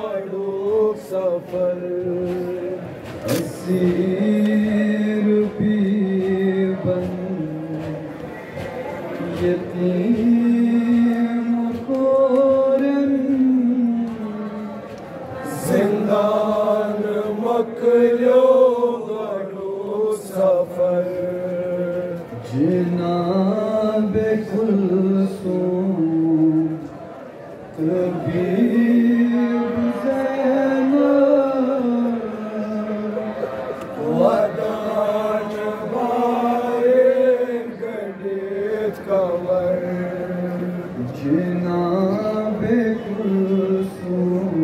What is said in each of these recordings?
गाड़ो सफर असीर पीबन यतीम कोरन जिंदान मकलो गाड़ो सफर जनाब कुलसूम तबीब ज़ैनब वदान बारे गणित कवर जनाब कुलसूम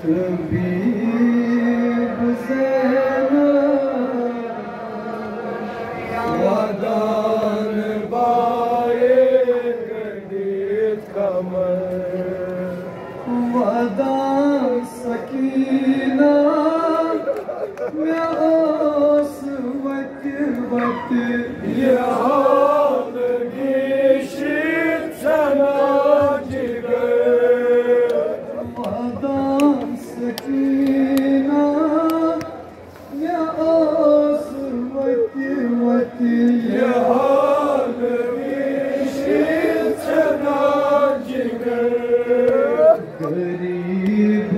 तबीब ज़ैनब वदान बारे गणित कमर वदा सकीना मैं ओस वत वत यहाँ गिशित सना जिगर वदा सकीना मैं ओस वत वत यहाँ गिशित सना जिगर गरीब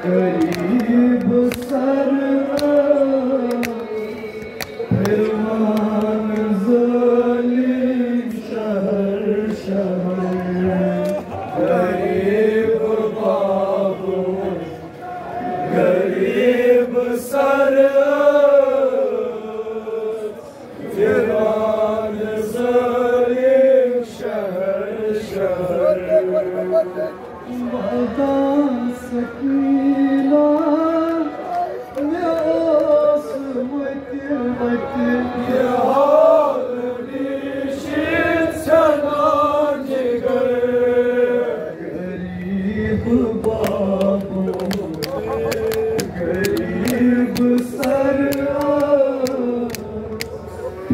गरीब सर फिरमान ज़ालिम शहर शहर गरीब बाबू गरीब सर फिरमान ज़ालिम शहर शहर वदा सकीना मैं ओस वत वत यहाँ गिशित सना जिगर गरीब बाबू गरीब सर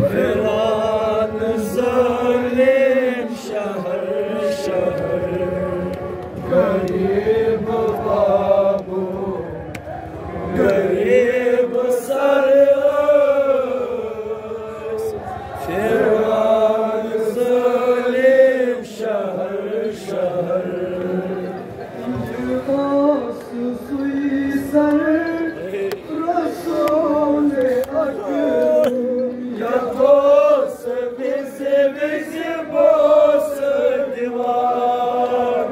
फिरमान ज़ालिम शहर शहर गरीब बाबू गरीब सर फिरमान ज़ालिम शहर शहर ओस सुई सर रसूल अकरम या दोस बिज बिज बोस दीवार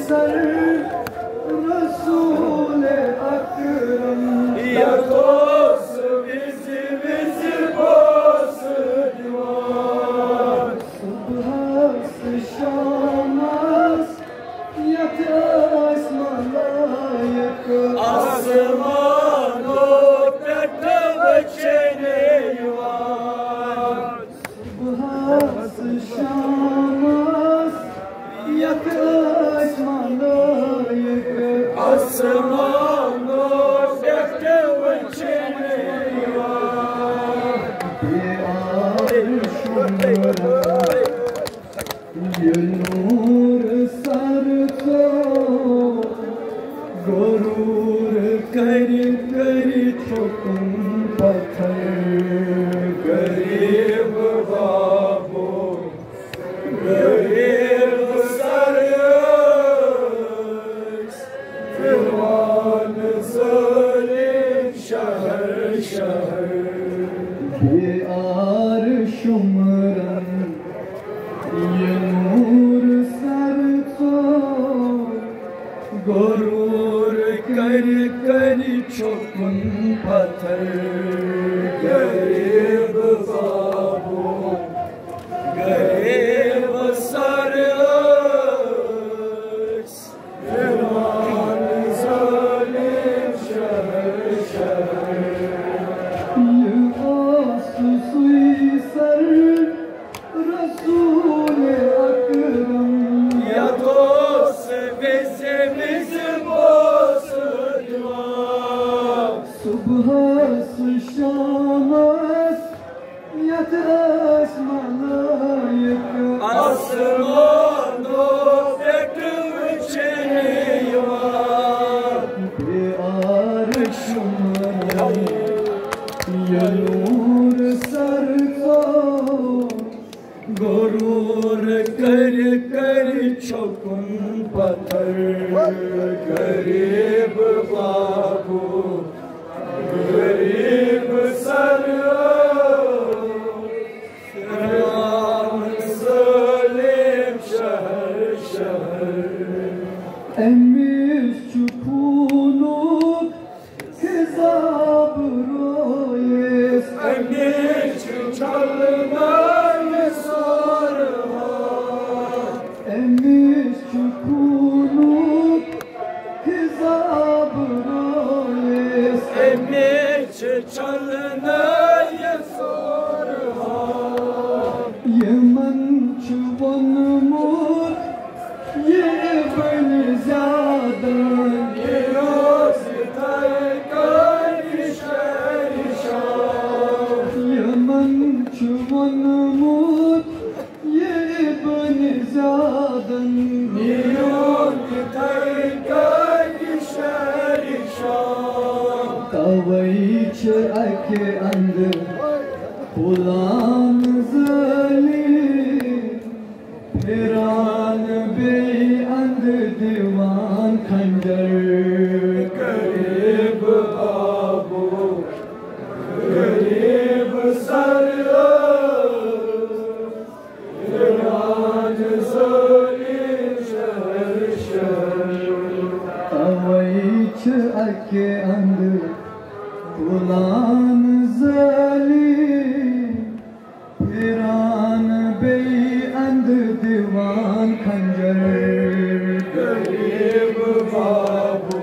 सर रसूल अकरम या दोस बिज बिज बोस दीवार सुबह से शामस यत आसमानक आसमानों पेट बचने युवान सुबह से शामस यत आसमानों पेट बचने युवान ये नूर सर तो गुरूर कर कर चुकन पत्थर गरीब बाबू गरीब सर फिरमान ज़ालिम शहर शहर ये आर शुमरन ये नूर सर तो गुरूर कर कर चुकन पत्थर गरीब बाबू गरीब सर फिरमान ज़ालिम शहर शहर ये ओस सुई सर गुरूर कर कर छुकुन पत्थर गरीब बाबू गरीब सर राम सलीम शहर शहर emir çukunuk hesab royes emir çalmayı sorma emir çukunuk hesab royes emir çalmayı sorma yemen çuvanımur ye ben zadan yemen çuvanımur ye ben zadan Kavayç ake andı Ulan zalim Piran bey andı divan kancar Garib babu, garib sarı, İran zalim şehir şehir. Kavayç ake andı Ulan zalim Piran bey andı divan kancar Garib babu,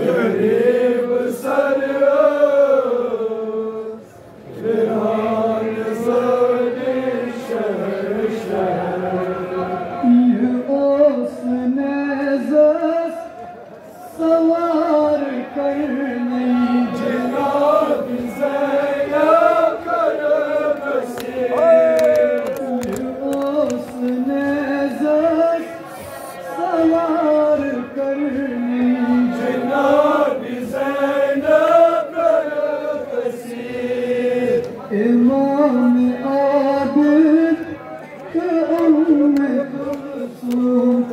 garib sarı, İran zalim şehir şehir. Osnezas savar karni Cenab-ı Zeynep karabesi. Osnezas savar karni Cenab-ı Zeynep karabesi. İmam abid ke umme kulsum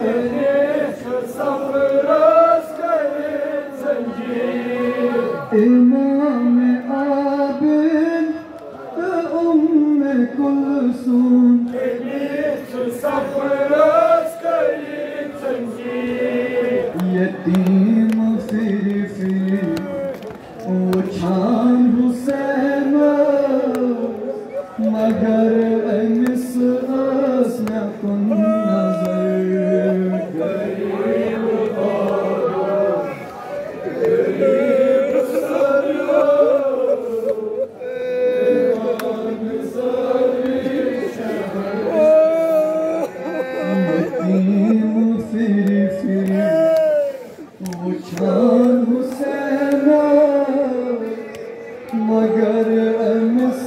Safras kayın zincir. İmam abid ke umme kulsum Safras kayın zincir. यतीम फिर वो छान हुसैन मगर अमिस न कुन नजर Garib babu, garib sarı, İran zalim şehir. यतीम फिर वो छान हुसैन मगर अमिस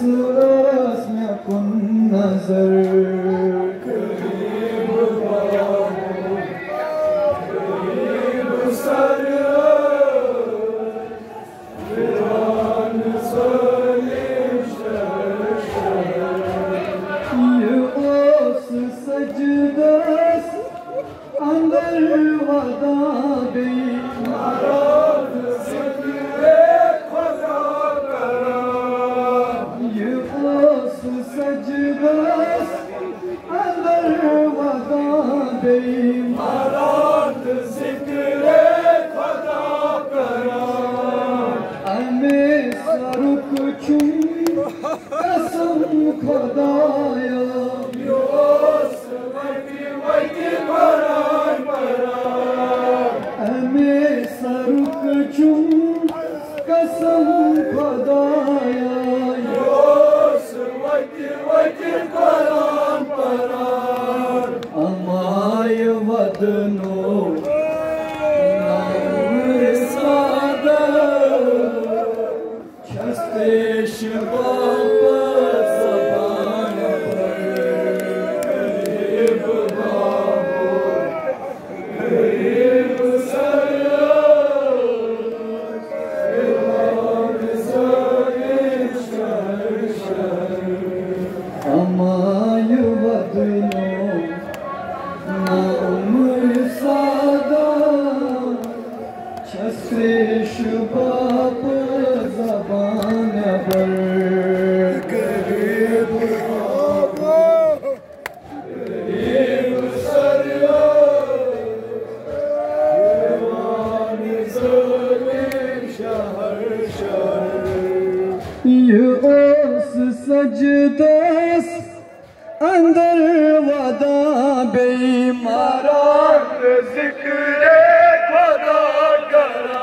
न कुन नजर Garib babu, garib sarı, İran zalim şehir şehir. ये ओस सजदस अंदर वदा गई Naraz zikre Khuda kara. ये ओस सजदस अंदर वादा बेईमारान जिक्रे खुदा करा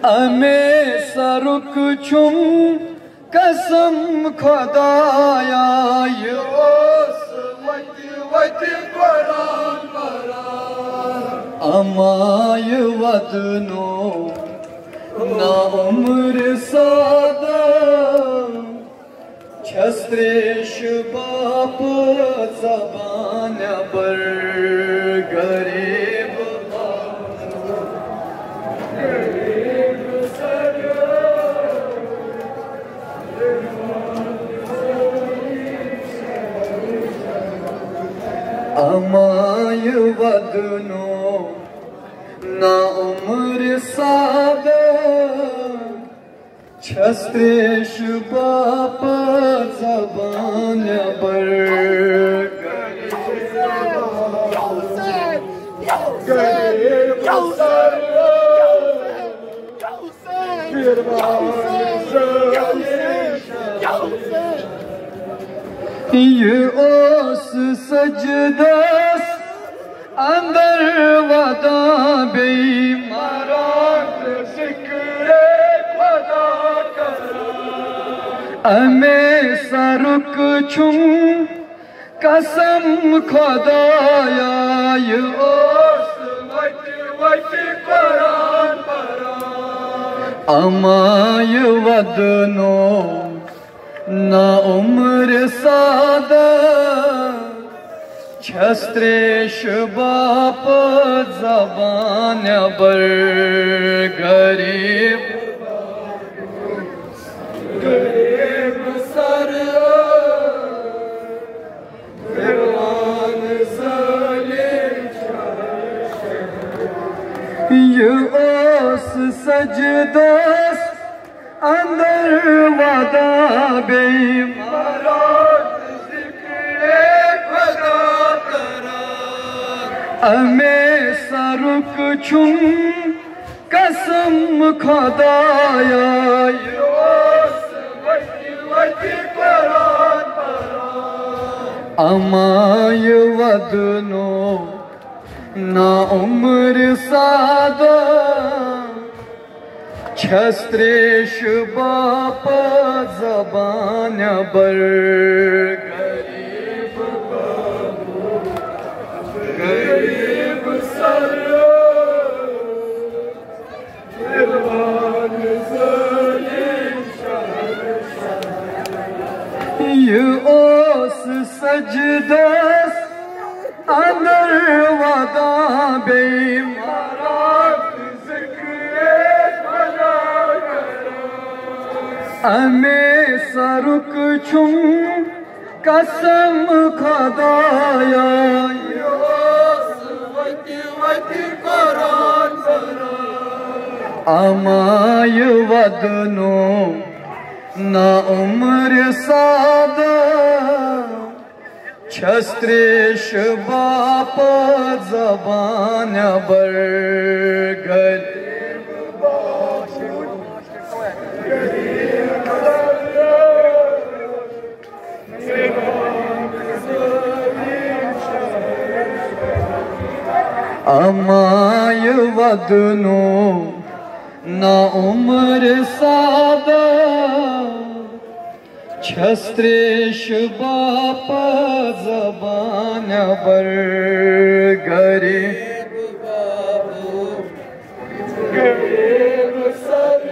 हमें सरुक छुम कसम खुदाया वत कुरान परा अमाय वदनो ना उम्र सादा छस्त्रेश बाप जबान बर गरीब अमाय वदनो ना उम्र सादा छस्त्रेश बाप जबान बर ये ओस सजदस अंदर वादा बेईमारान जिक्रे खुदा करा हमें सरुक छुम कसम खुदाया ये ओस वत कुरान परा अमाय वदनो ना उम्र सादा छस्त्रेश बाप जबान बर गरीब गरीब सर फिरवान ये ओस सजदस अंदर वादा बेईमारान जिक्रे खुदा करा हमें सरुक छुम कसम खुदाया वत कुरान परा अमाय वदनो ना उम्र सादा छस्त्रेश बाप जबान बर गरीब सर फिरवान ये ओस सजदस अंदर वादा बेईमारान जिक्रे खुदा करा हमें सरुक छुम कसम खुदाया वत कुरान परा अमाय वदनो ना उम्र सादा छस्त्रेश बाप जबान बर अमाय वदनो ना उम्र सादा छस्त्रेश बाप जबान बर गरीब गरीब सर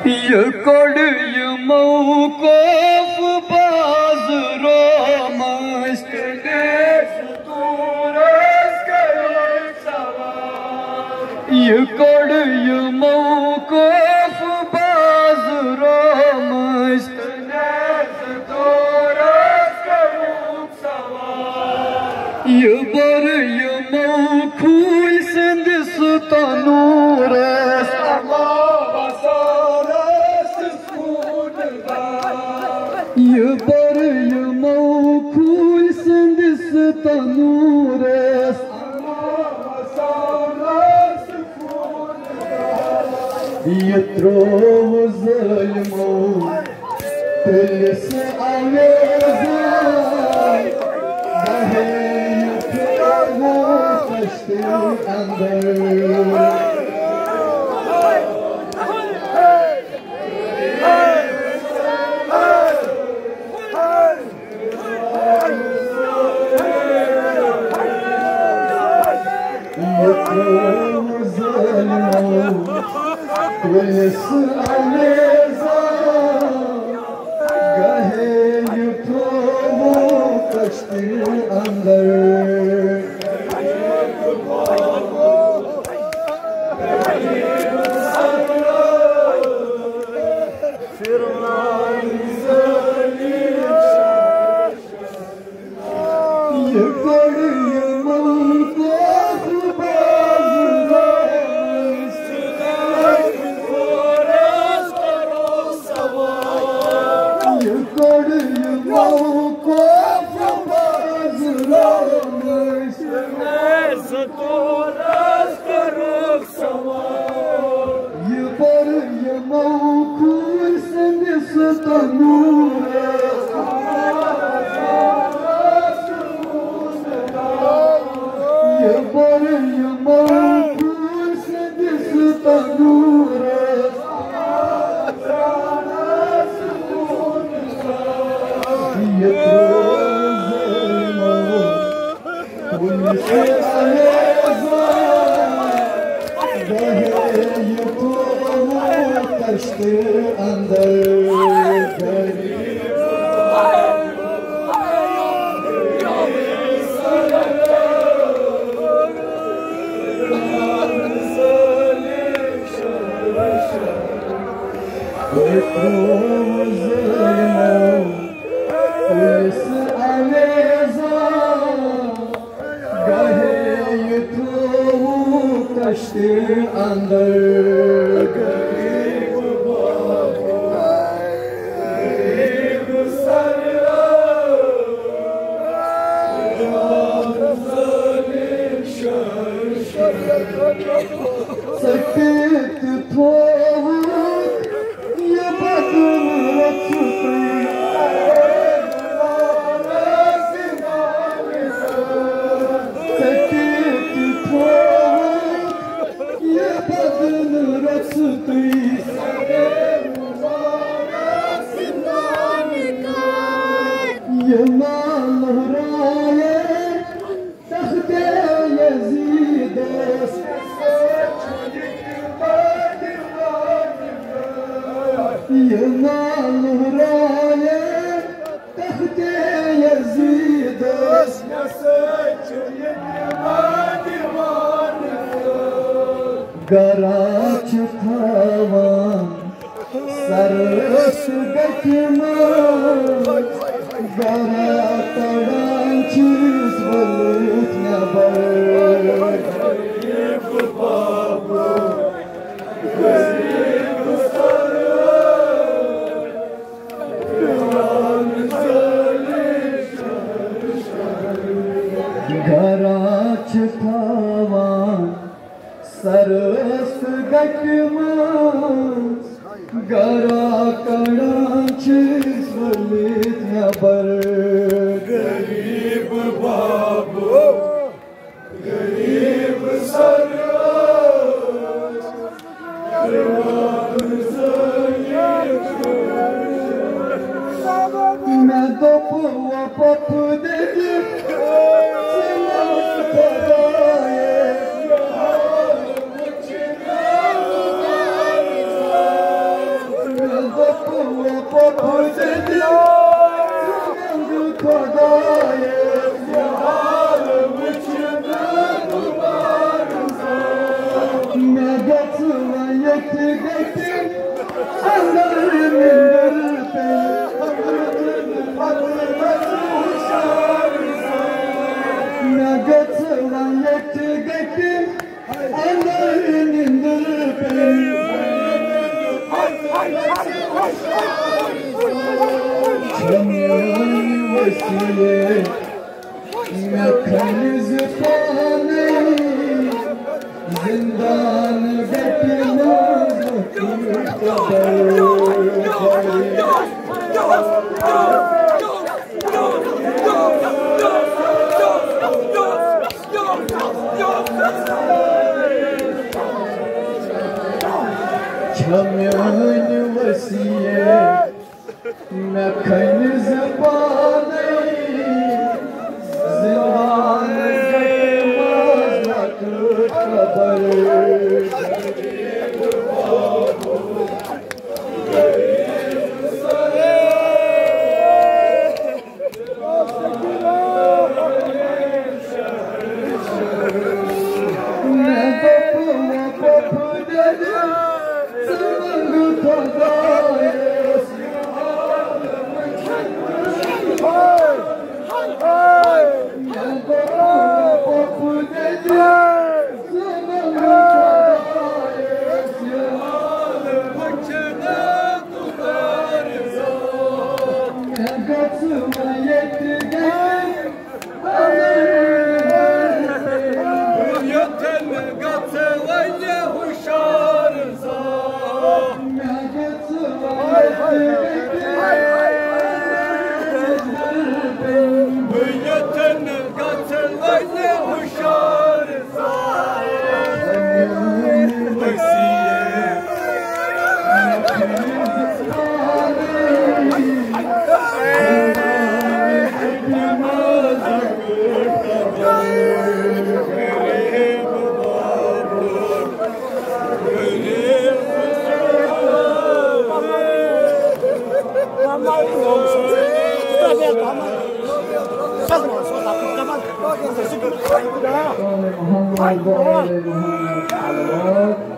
ये कोड ये मौकूफ बाज रो मस्त ये कोड ये मौकूफ बाज रो मस्त ये बर ये मौखूल सिंध सुतनूर ये बर ये मौखूल सिंध सुतनूर يتروه ظلمو تلس عويزة بهي يتروه خشتي أندر يتروه ظلمو تلس عويزة بهي يتروه خشتي أندر Çamyın vasiye mekan zıbanı Zindan gitmez vakit kabarı Muhammad